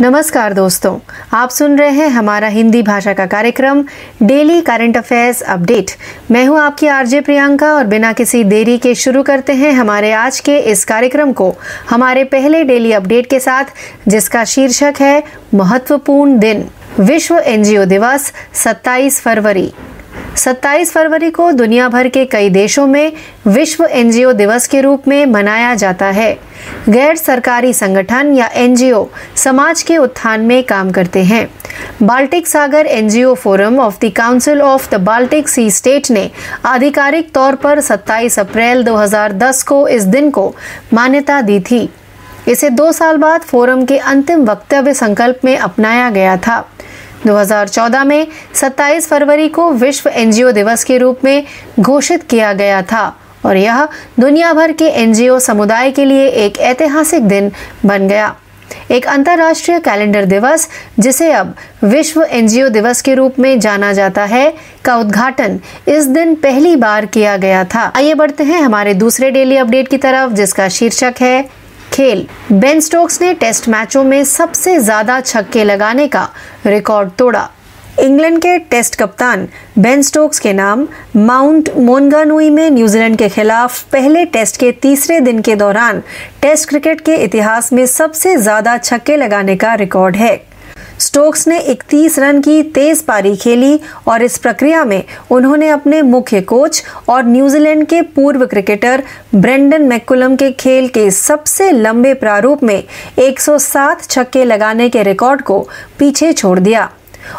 नमस्कार दोस्तों, आप सुन रहे हैं हमारा हिंदी भाषा का कार्यक्रम डेली करंट अफेयर्स अपडेट। मैं हूं आपकी आरजे प्रियंका और बिना किसी देरी के शुरू करते हैं हमारे आज के इस कार्यक्रम को हमारे पहले डेली अपडेट के साथ, जिसका शीर्षक है महत्वपूर्ण दिन। विश्व एनजीओ दिवस 27 फरवरी। 27 फरवरी को दुनिया भर के कई देशों में विश्व एनजीओ दिवस के रूप में मनाया जाता है। गैर सरकारी संगठन या एनजीओ समाज के उत्थान में काम करते हैं। बाल्टिक सागर NGO forum of the council of the Baltic Sea state ने आधिकारिक तौर पर 27 अप्रैल 2010 को इस दिन को मान्यता दी थी। इसे 2 साल बाद फोरम के अंतिम वक्तव्य संकल्प में अपनाया गया था। 2014 में 27 फरवरी को विश्व एनजीओ दिवस के रूप में घोषित किया गया था और यह दुनिया भर के एनजीओ समुदाय के लिए एक ऐतिहासिक दिन बन गया। एक अंतर्राष्ट्रीय कैलेंडर दिवस, जिसे अब विश्व एनजीओ दिवस के रूप में जाना जाता है, का उद्घाटन इस दिन पहली बार किया गया था। आइए बढ़ते हैं हमारे दूसरे डेली अपडेट की तरफ, जिसका शीर्षक है खेल। बेन स्टोक्स ने टेस्ट मैचों में सबसे ज्यादा छक्के लगाने का रिकॉर्ड तोड़ा। इंग्लैंड के टेस्ट कप्तान बेन स्टोक्स के नाम माउंट मोनगानुई में न्यूजीलैंड के खिलाफ पहले टेस्ट के तीसरे दिन के दौरान टेस्ट क्रिकेट के इतिहास में सबसे ज्यादा छक्के लगाने का रिकॉर्ड है। स्टोक्स ने 31 रन की तेज पारी खेली और इस प्रक्रिया में उन्होंने अपने मुख्य कोच और न्यूजीलैंड के पूर्व क्रिकेटर ब्रेंडन मैकुलम के खेल के सबसे लंबे प्रारूप में 107 छक्के लगाने के रिकॉर्ड को पीछे छोड़ दिया।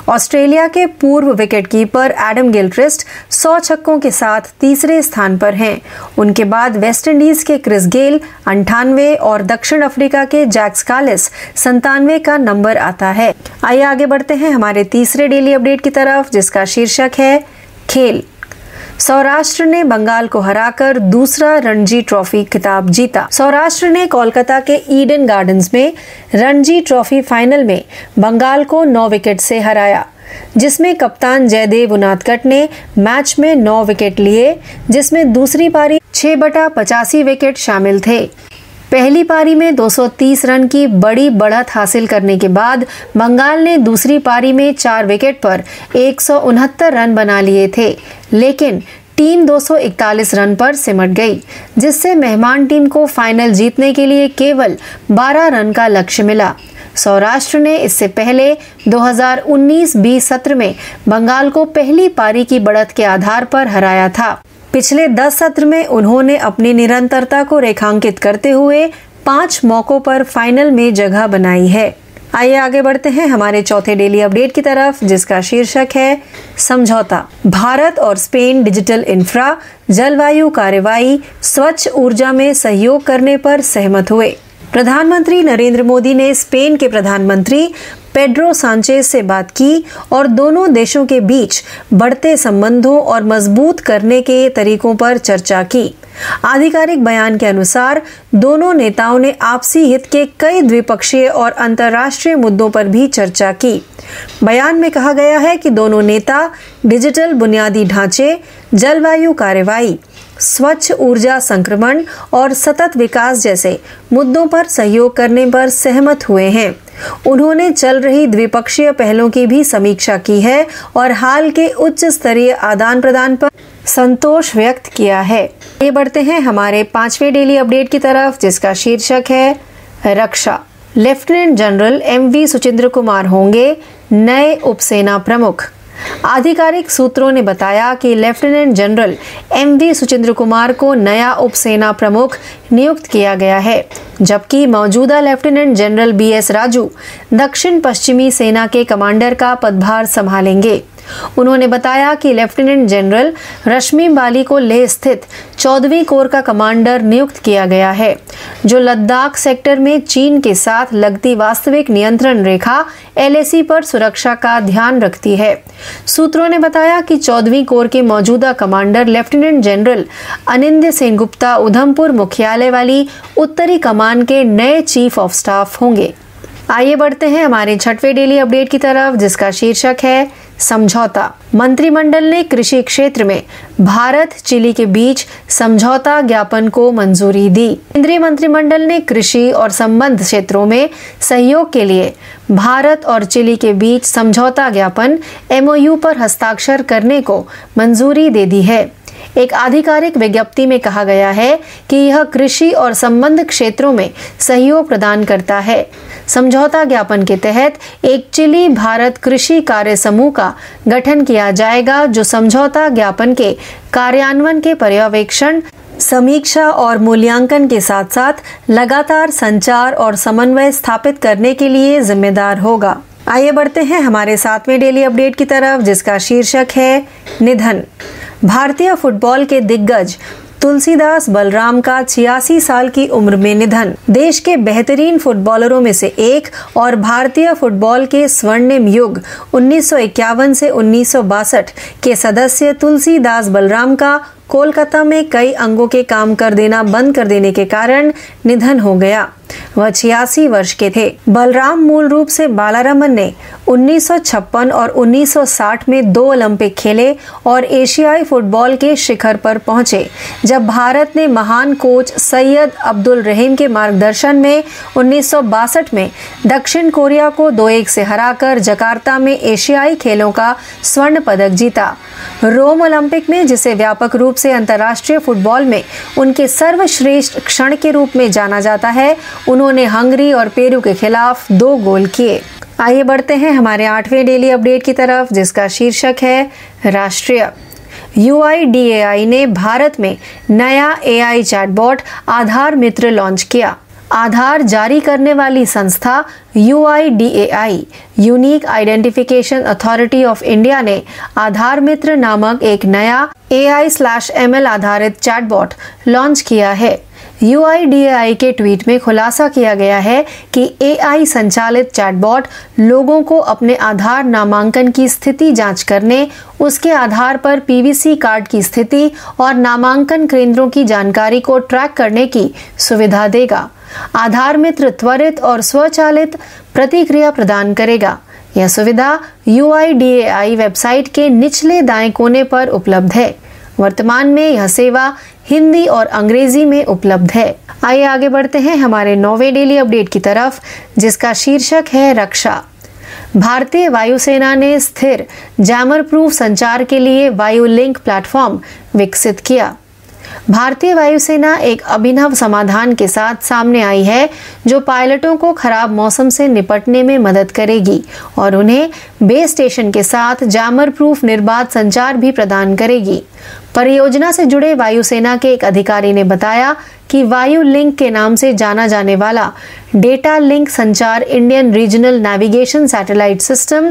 ऑस्ट्रेलिया के पूर्व विकेटकीपर एडम गिलक्रिस्ट 100 छक्कों के साथ तीसरे स्थान पर हैं। उनके बाद वेस्टइंडीज के क्रिस गेल 98 और दक्षिण अफ्रीका के जैक स्कालिस 97 का नंबर आता है। आइए आगे बढ़ते हैं हमारे तीसरे डेली अपडेट की तरफ, जिसका शीर्षक है खेल। सौराष्ट्र ने बंगाल को हराकर दूसरा रणजी ट्रॉफी खिताब जीता। सौराष्ट्र ने कोलकाता के ईडन गार्डन्स में रणजी ट्रॉफी फाइनल में बंगाल को 9 विकेट से हराया, जिसमें कप्तान जयदेव उनादकट ने मैच में 9 विकेट लिए, जिसमें दूसरी पारी 6/85 विकेट शामिल थे। पहली पारी में 230 रन की बड़ी बढ़त हासिल करने के बाद बंगाल ने दूसरी पारी में 4 विकेट पर 169 रन बना लिए थे, लेकिन टीम 241 रन पर सिमट गई, जिससे मेहमान टीम को फाइनल जीतने के लिए केवल 12 रन का लक्ष्य मिला। सौराष्ट्र ने इससे पहले 2019-20 सत्र में बंगाल को पहली पारी की बढ़त के आधार पर हराया था। पिछले 10 सत्र में उन्होंने अपनी निरंतरता को रेखांकित करते हुए 5 मौकों पर फाइनल में जगह बनाई है। आइए आगे बढ़ते हैं हमारे चौथे डेली अपडेट की तरफ, जिसका शीर्षक है समझौता। भारत और स्पेन डिजिटल इंफ्रा, जलवायु कार्रवाई, स्वच्छ ऊर्जा में सहयोग करने पर सहमत हुए। प्रधानमंत्री नरेंद्र मोदी ने स्पेन के प्रधानमंत्री पेड्रो सांचेज से बात की और दोनों देशों के बीच बढ़ते संबंधों और मजबूत करने के तरीकों पर चर्चा की। आधिकारिक बयान के अनुसार दोनों नेताओं ने आपसी हित के कई द्विपक्षीय और अंतर्राष्ट्रीय मुद्दों पर भी चर्चा की। बयान में कहा गया है कि दोनों नेता डिजिटल बुनियादी ढांचे, जलवायु कार्रवाई, स्वच्छ ऊर्जा संक्रमण और सतत विकास जैसे मुद्दों पर सहयोग करने पर सहमत हुए हैं। उन्होंने चल रही द्विपक्षीय पहलों की भी समीक्षा की है और हाल के उच्च स्तरीय आदान प्रदान पर संतोष व्यक्त किया है। ये बढ़ते हैं हमारे 5वें डेली अपडेट की तरफ, जिसका शीर्षक है रक्षा। Lieutenant general MV Suchindra Kumar होंगे नए उपसेना प्रमुख। आधिकारिक सूत्रों ने बताया कि lieutenant general MV Suchindra Kumar को नया उपसेना प्रमुख नियुक्त किया गया है, जबकि मौजूदा लेफ्टिनेंट जनरल BS राजू दक्षिण पश्चिमी सेना के कमांडर का पदभार संभालेंगे। उन्होंने बताया कि लेफ्टिनेंट जनरल रश्मि बाली को लेह स्थित 14वीं कोर का कमांडर नियुक्त किया गया है, जो लद्दाख सेक्टर में चीन के साथ लगती वास्तविक नियंत्रण रेखा LAC पर सुरक्षा का ध्यान रखती है। सूत्रों ने बताया कि 14वीं कोर के मौजूदा commander lieutenant general अनिंद्य Sengupta Udhampur मुख्यालय वाली उत्तरी कमान के नए चीफ ऑफ स्टाफ होंगे। आइए बढ़ते हैं हमारे 6वें डेली अपडेट की तरफ, जिसका शीर्षक है समझौता। मंत्रिमंडल ने कृषि क्षेत्र में भारत चिली के बीच समझौता ज्ञापन को मंजूरी दी। केंद्रीय मंत्रिमंडल ने कृषि और संबद्ध क्षेत्रों में सहयोग के लिए भारत और चिली के बीच समझौता ज्ञापन MOU पर हस्ताक्षर करने को मंजूरी दे दी है। एक आधिकारिक विज्ञप्ति में कहा गया है कि यह कृषि और संबद्ध क्षेत्रों में सहयोग प्रदान करता है। समझौता ज्ञापन के तहत एक चिली भारत कृषि कार्य समूह का गठन किया जाएगा, जो समझौता ज्ञापन के कार्यान्वयन के पर्यवेक्षण, समीक्षा और मूल्यांकन के साथ साथ लगातार संचार और समन्वय स्थापित करने के लिए जिम्मेदार होगा। आइए बढ़ते हैं हमारे 7वें डेली अपडेट की तरफ, जिसका शीर्षक है निधन। भारतीय फुटबॉल के दिग्गज तुलसीदास बलराम का 86 साल की उम्र में निधन। देश के बेहतरीन फुटबॉलरों में से एक और भारतीय फुटबॉल के स्वर्णिम युग 1951 से 1962 के सदस्य तुलसीदास बलराम का कोलकाता में कई अंगों के काम कर देना बंद कर देने के कारण निधन हो गया। वह 86 वर्ष के थे। बलराम मूल रूप से बालारमन ने 1956 और 1960 में 2 ओलंपिक खेले और एशियाई फुटबॉल के शिखर पर पहुंचे, जब भारत ने महान कोच सैयद अब्दुल रहीम के मार्गदर्शन में 1962 में दक्षिण कोरिया को 2-1 से हराकर जकार्ता में एशियाई खेलों का स्वर्ण पदक जीता। रोम ओलंपिक में, जिसे व्यापक रूप से अंतर्राष्ट्रीय फुटबॉल में उनके सर्वश्रेष्ठ क्षण के रूप में जाना जाता है, उन्होंने हंगरी और पेरू के खिलाफ 2 गोल किए। आइए बढ़ते हैं हमारे 8वें डेली अपडेट की तरफ, जिसका शीर्षक है राष्ट्रीय। UIDAI ने भारत में नया AI चैटबॉट आधार मित्र लॉन्च किया। आधार जारी करने वाली संस्था UIDAI unique identification authority of India ने आधार मित्र नामक एक नया AI/ML आधारित चैटबॉट लॉन्च किया है। UIDAI के ट्वीट में खुलासा किया गया है कि AI संचालित चैटबॉट लोगों को अपने आधार नामांकन की स्थिति जांच करने, उसके आधार पर PVC कार्ड की स्थिति और नामांकन केंद्रों की जानकारी को ट्रैक करने की सुविधा देगा। आधार मित्र त्वरित और स्वचालित प्रतिक्रिया प्रदान करेगा। यह सुविधा UIDAI वेबसाइट के निचले दाएं कोने पर उपलब्ध है। वर्तमान में यह सेवा हिंदी और अंग्रेजी में उपलब्ध है। आइए आगे बढ़ते हैं हमारे 9वें डेली अपडेट की तरफ, जिसका शीर्षक है रक्षा। भारतीय वायुसेना ने स्थिर जैमर प्रूफ संचार के लिए वायु लिंक प्लेटफॉर्म विकसित किया। भारतीय वायुसेना एक अभिनव समाधान के साथ सामने आई है, जो पायलटों को खराब मौसम से निपटने में मदद करेगी और उन्हें बेस स्टेशन के साथ जैमर प्रूफ निर्बाध संचार भी प्रदान करेगी। परियोजना से जुड़े वायुसेना के एक अधिकारी ने बताया कि वायु लिंक के नाम से जाना जाने वाला डेटा लिंक संचार Indian regional navigation satellite system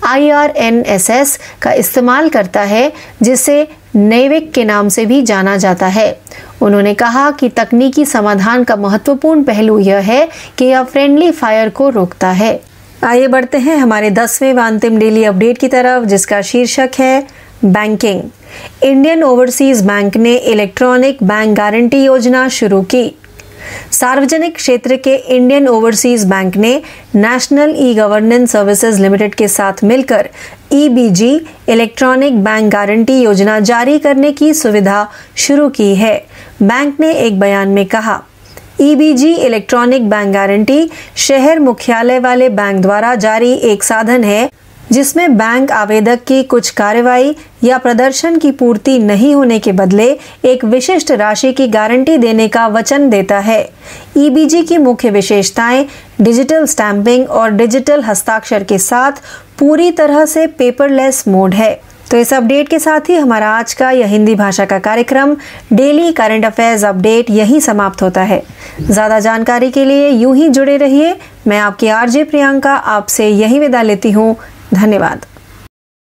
IRNSS का इस्तेमाल करता है, जिसे नेविक के नाम से भी जाना जाता है। उन्होंने कहा कि तकनीकी समाधान का महत्वपूर्ण पहलू यह है कि यह फ्रेंडली फायर को रोकता है। आइए बढ़ते हैं हमारे 10वें व अंतिम डेली अपडेट की तरफ, जिसका शीर्षक है बैंकिंग। इंडियन ओवरसीज बैंक ने इलेक्ट्रॉनिक बैंक गारंटी योजना शुरू की। सार्वजनिक क्षेत्र के इंडियन ओवरसीज बैंक ने national e governance services limited के साथ मिलकर EBG इलेक्ट्रॉनिक बैंक गारंटी योजना जारी करने की सुविधा शुरू की है। बैंक ने एक बयान में कहा, EBG इलेक्ट्रॉनिक बैंक गारंटी शहर मुख्यालय वाले बैंक द्वारा जारी एक साधन है, जिसमें बैंक आवेदक की कुछ कार्रवाई या प्रदर्शन की पूर्ति नहीं होने के बदले एक विशिष्ट राशि की गारंटी देने का वचन देता है। EBG की मुख्य विशेषताएं डिजिटल स्टैंपिंग और डिजिटल हस्ताक्षर के साथ पूरी तरह से पेपरलेस मोड है। तो इस अपडेट के साथ ही हमारा आज का यह हिंदी भाषा का कार्यक्रम डेली करंट अफेयर्स अपडेट यहीं समाप्त होता है। ज़्यादा जानकारी के लिए यूं ही जुड़े रहिए। मैं आपकी RJ प्रियंका आपसे यही विदा लेती हूँ। धन्यवाद।